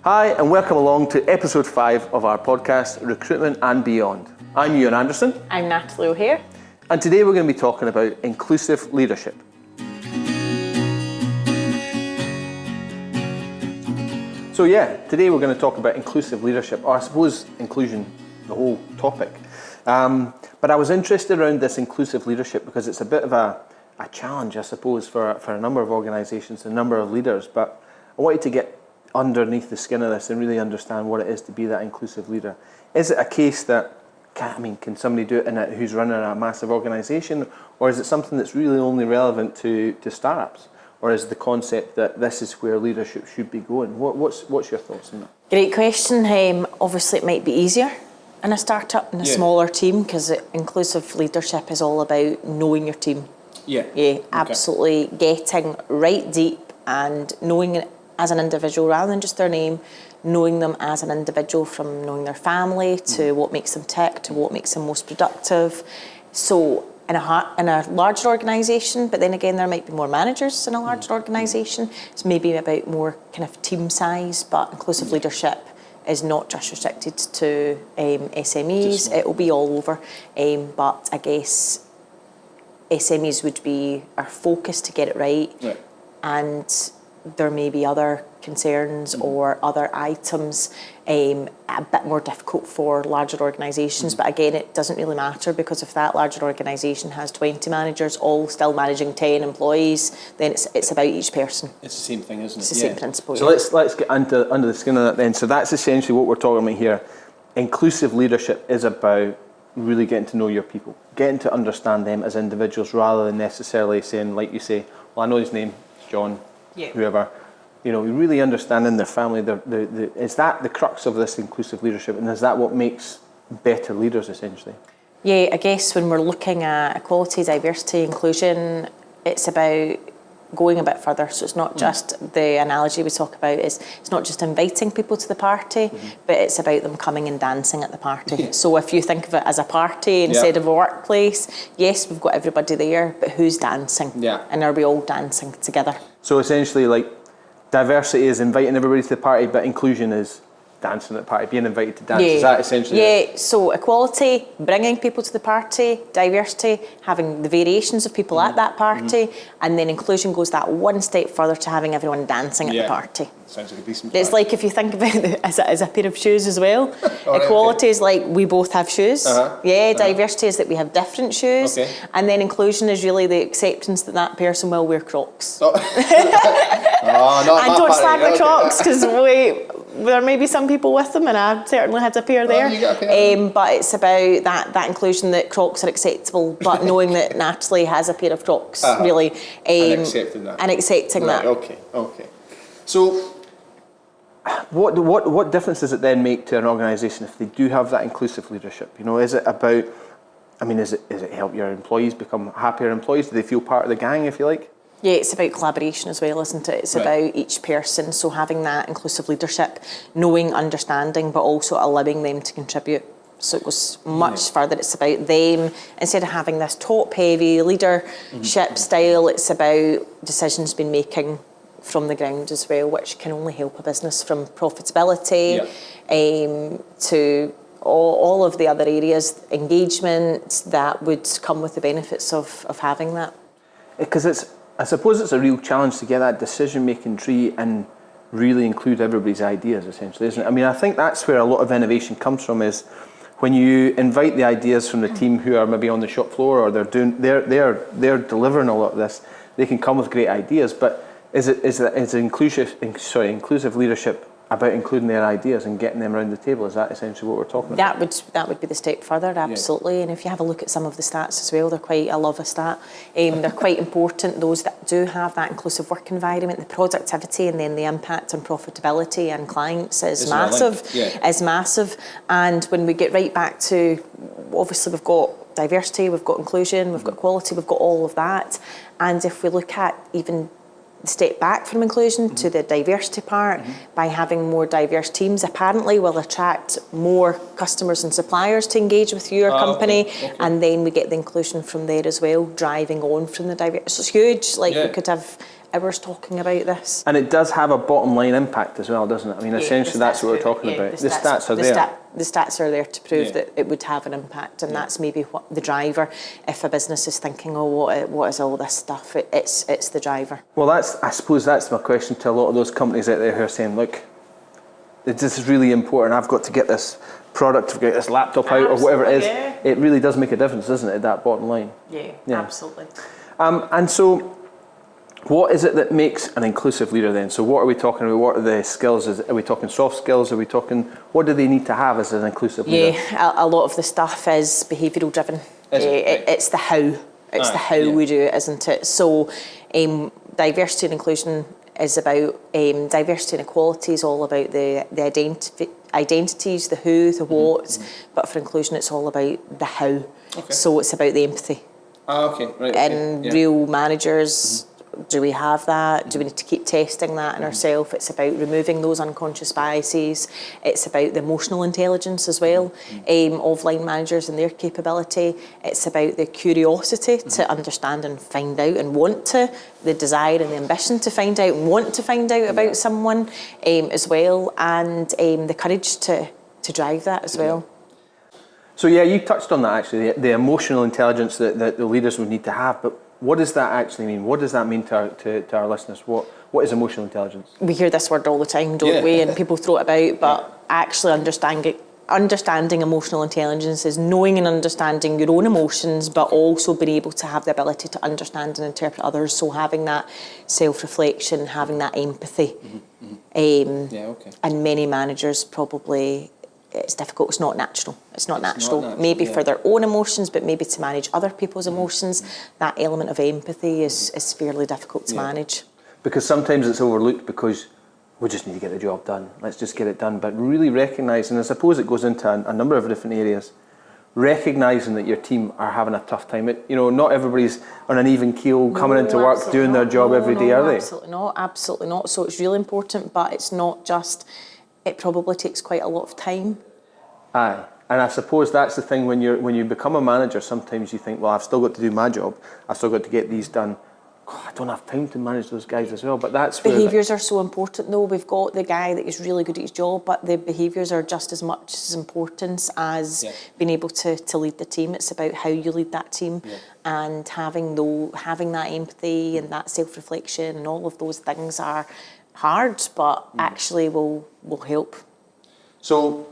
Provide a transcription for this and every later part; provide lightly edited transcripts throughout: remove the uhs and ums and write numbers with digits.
Hi, and welcome along to episode 5 of our podcast, Recruitment and Beyond. I'm Ewan Anderson. I'm Natalie O'Hare. And today we're going to be talking about inclusive leadership. So today we're going to talk about inclusive leadership, or I suppose inclusion, the whole topic. But I was interested around this inclusive leadership because it's a bit of a challenge, I suppose, for a number of organisations, a number of leaders. But I wanted to get underneath the skin of this and really understand what it is to be that inclusive leader. Is it a case that, can somebody do it who's running a massive organisation, or is it something that's really only relevant to startups? Or is the concept that this is where leadership should be going? What's your thoughts on that? Great question. Obviously it might be easier in a startup, in a smaller team, because inclusive leadership is all about knowing your team. Absolutely getting right deep and knowing it as an individual rather than just their name, knowing them as an individual, from knowing their family to what makes them tick to what makes them most productive. So in a larger organisation, but then again there might be more managers in a larger organisation. It's maybe about more kind of team size, but inclusive leadership is not just restricted to SMEs. It will be all over. But I guess SMEs would be our focus to get it right. And there may be other concerns or other items a bit more difficult for larger organisations. But again, it doesn't really matter, because if that larger organisation has 20 managers all still managing 10 employees, then it's about each person. It's the same thing, isn't it? It's the same principle. So let's get under the skin of that then. So that's essentially what we're talking about here. Inclusive leadership is about really getting to know your people, getting to understand them as individuals, rather than necessarily saying, like you say, well, I know his name, John, whoever. Really understanding their family. Is that the crux of this inclusive leadership, and is that what makes better leaders, essentially? Yeah, I guess when we're looking at equality, diversity, inclusion, it's about going a bit further. So it's not just the analogy we talk about, it's not just inviting people to the party, but it's about them coming and dancing at the party. So if you think of it as a party instead of a workplace, yes, we've got everybody there, but who's dancing? And are we all dancing together? So essentially, like, diversity is inviting everybody to the party, but inclusion is dancing at the party, being invited to dance. Is that essentially it? So equality, bringing people to the party, diversity, having the variations of people at that party, and then inclusion goes that one step further to having everyone dancing at the party. Sounds like a decent It's like, if you think about it as a pair of shoes as well. Equality is like we both have shoes. Diversity is that we have different shoes. And then inclusion is really the acceptance that person will wear Crocs. And don't slag the Crocs, because there may be some people with them, and I certainly had a pair there. But it's about that inclusion, that Crocs are acceptable, but knowing that Natalie has a pair of Crocs, really. And accepting that. Okay. So what difference does it then make to an organisation if they do have that inclusive leadership? Is it about, is it help your employees become happier employees? Do they feel part of the gang, if you like? Yeah, it's about collaboration as well, isn't it? It's about each person. So having that inclusive leadership, knowing, understanding, but also allowing them to contribute. So it goes much further. It's about them. Instead of having this top-heavy leadership style, it's about decisions being making from the ground as well, which can only help a business, from profitability to all of the other areas, engagement, that would come with the benefits of having that. Because I suppose it's a real challenge to get that decision-making tree and really include everybody's ideas, essentially, isn't it? I think that's where a lot of innovation comes from, is when you invite the ideas from the team who are maybe on the shop floor, or they're delivering a lot of this. They can come with great ideas, but is inclusive leadership about including their ideas and getting them around the table? Is that essentially what we're talking about? That would be the step further, absolutely. And if you have a look at some of the stats as well, I love a stat. They're quite important. Those that do have that inclusive work environment, the productivity and then the impact on profitability and clients is massive. And when we get right back to, obviously we've got diversity, we've got inclusion, we've got quality, we've got all of that. And if we look at even step back from inclusion to the diversity part, by having more diverse teams, apparently will attract more customers and suppliers to engage with your company, and then we get the inclusion from there as well, driving on from the diversity. So it's huge. We could have hours talking about this. And it does have a bottom line impact as well, doesn't it? I mean, essentially that's what we're talking about. The stats are there. The stats are there to prove that it would have an impact, and that's maybe what the driver, if a business is thinking, oh, what is all this stuff, it's the driver. Well, I suppose that's my question to a lot of those companies out there who are saying, look, this is really important, I've got to get this product, get this laptop out, or whatever it is. Yeah. It really does make a difference, doesn't it, at that bottom line? Yeah, absolutely. And so, what is it that makes an inclusive leader then? So what are we talking about? What are the skills? Are we talking soft skills? Are we talking, what do they need to have as an inclusive leader? Yeah, a lot of the stuff is behavioural driven. It's the how. It's the how we do it, isn't it? So diversity and inclusion is about, diversity and equality is all about the identities, the who, the what, but for inclusion it's all about the how. Okay. So it's about the empathy. Okay, right. And real managers, do we have that? Do we need to keep testing that in ourselves? It's about removing those unconscious biases. It's about the emotional intelligence as well of line managers and their capability. It's about the curiosity to understand and find out and want to, the desire and the ambition to find out and want to find out about someone as well, and the courage to drive that as well. So yeah, you touched on that actually, the emotional intelligence that the leaders would need to have, but what does that actually mean? What does that mean to our listeners? What is emotional intelligence? We hear this word all the time, don't we? And people throw it about, but actually understanding emotional intelligence is knowing and understanding your own emotions, but also being able to have the ability to understand and interpret others. So having that self-reflection, having that empathy. And many managers probably, it's difficult, it's not natural. It's not natural. Maybe for their own emotions, but maybe to manage other people's emotions, that element of empathy is fairly difficult to manage. Because sometimes it's overlooked because we just need to get the job done. Let's just get it done. But really recognising, I suppose it goes into a number of different areas, recognising that your team are having a tough time. Not everybody's on an even keel coming into work, doing their job every day, are they? Absolutely not. So it's really important, but it's not just, it probably takes quite a lot of time. Aye, and I suppose that's the thing when you become a manager, sometimes you think, well, I've still got to do my job, I've still got to get these done. God, I don't have time to manage those guys as well, but that's where... Behaviours are so important though. We've got the guy that is really good at his job, but the behaviours are just as much as important as being able to lead the team. It's about how you lead that team and having that empathy and that self-reflection and all of those things are hard, but actually will help. So,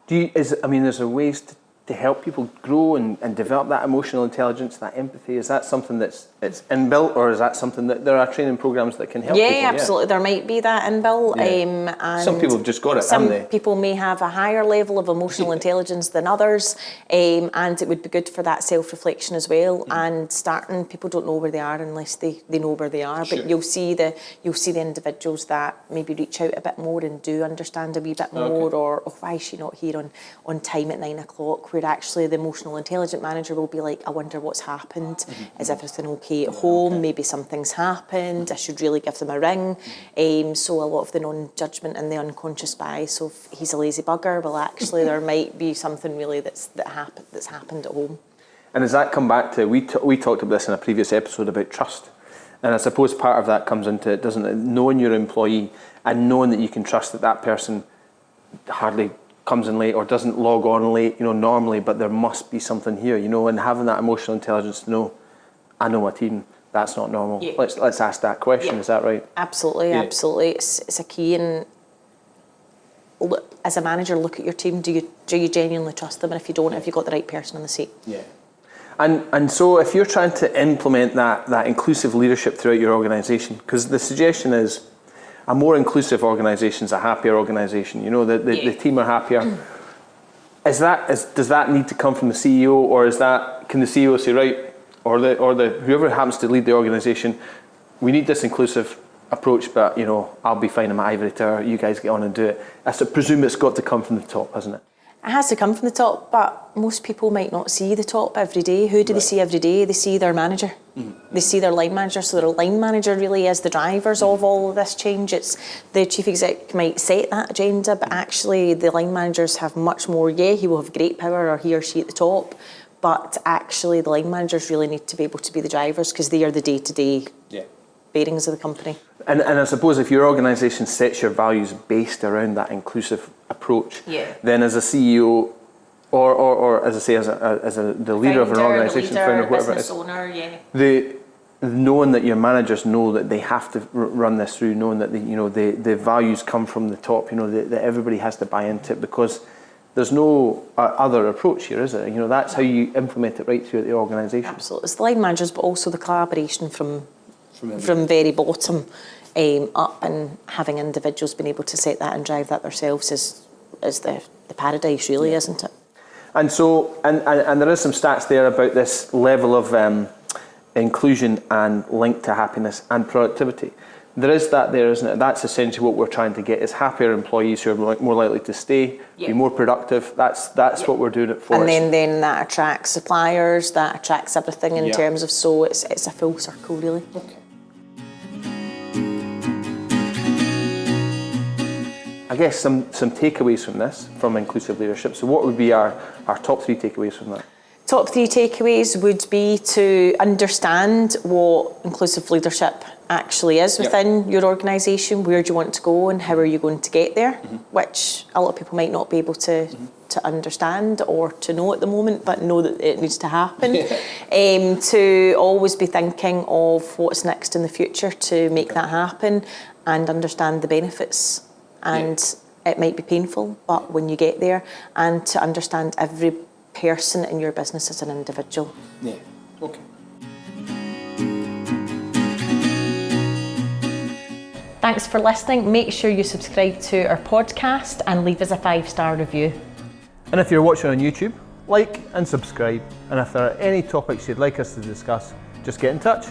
there's ways to help people grow and develop that emotional intelligence, that empathy. Is that something it's inbuilt, or is that something that there are training programs that can help people? Yeah, absolutely. There might be that inbuilt. And some people have just got it, haven't they? Some people may have a higher level of emotional intelligence than others, and it would be good for that self-reflection as well. And starting, people don't know where they are unless they know where they are. But you'll see the individuals that maybe reach out a bit more and do understand a wee bit more, or why is she not here on time at 9 o'clock? Where actually the emotional intelligent manager will be like, I wonder what's happened. Is everything okay at home? Maybe something's happened. I should really give them a ring. So a lot of the non-judgment and the unconscious bias of he's a lazy bugger. Well, actually, there might be something really that's happened at home. And does that come back to, we talked about this in a previous episode about trust. And I suppose part of that comes into it, doesn't it? Knowing your employee and knowing that you can trust that person hardly comes in late or doesn't log on late, normally, but there must be something here, and having that emotional intelligence to know, I know my team, that's not normal. Yeah. Let's ask that question, is that right? Absolutely, absolutely. It's a key, and as a manager, look at your team. Do you genuinely trust them? And if you don't, have you got the right person on the seat? Yeah. And so if you're trying to implement that inclusive leadership throughout your organisation, because the suggestion is, a more inclusive organisation is a happier organisation. The team are happier. Does that need to come from the CEO, or can the CEO say, right, or the whoever happens to lead the organisation, we need this inclusive approach, but I'll be fine in my ivory tower. You guys get on and do it. I presume it's got to come from the top, hasn't it? It has to come from the top, but most people might not see the top every day. Who do they see every day? They see their manager. They see their line manager, so their line manager really is the drivers of all of this change. It's the chief exec might set that agenda, but actually the line managers have much more. Yeah, he will have great power, or he or she at the top, but actually the line managers really need to be able to be the drivers, because they are the day-to-day bearings of the company. And I suppose if your organisation sets your values based around that inclusive approach, then as a CEO, or as I say, the leader of an organisation, founder, whatever it is, owner, knowing that your managers know that they have to run this through, knowing that the values come from the top, that everybody has to buy into it, because there's no other approach here, is it? That's how you implement it right through the organisation. Absolutely, it's the line managers, but also the collaboration from very bottom up, and having individuals being able to set that and drive that themselves is the paradise, really, isn't it? And so, and there is some stats there about this level of inclusion and link to happiness and productivity. There is that there, isn't it? That's essentially what we're trying to get, is happier employees who are more likely to stay, be more productive. That's what we're doing it for. And then that attracts suppliers, that attracts everything in terms of, so it's a full circle, really. Okay. I guess some takeaways from this, from inclusive leadership. So what would be our top 3 takeaways from that? Top 3 takeaways would be to understand what inclusive leadership actually is within your organisation. Where do you want to go and how are you going to get there? Which a lot of people might not be able to understand or to know at the moment, but know that it needs to happen. To always be thinking of what's next in the future to make that happen, and understand the benefits. And it might be painful, but when you get there, and to understand every person in your business as an individual. Yeah, okay. Thanks for listening. Make sure you subscribe to our podcast and leave us a 5-star review. And if you're watching on YouTube, like and subscribe. And if there are any topics you'd like us to discuss, just get in touch.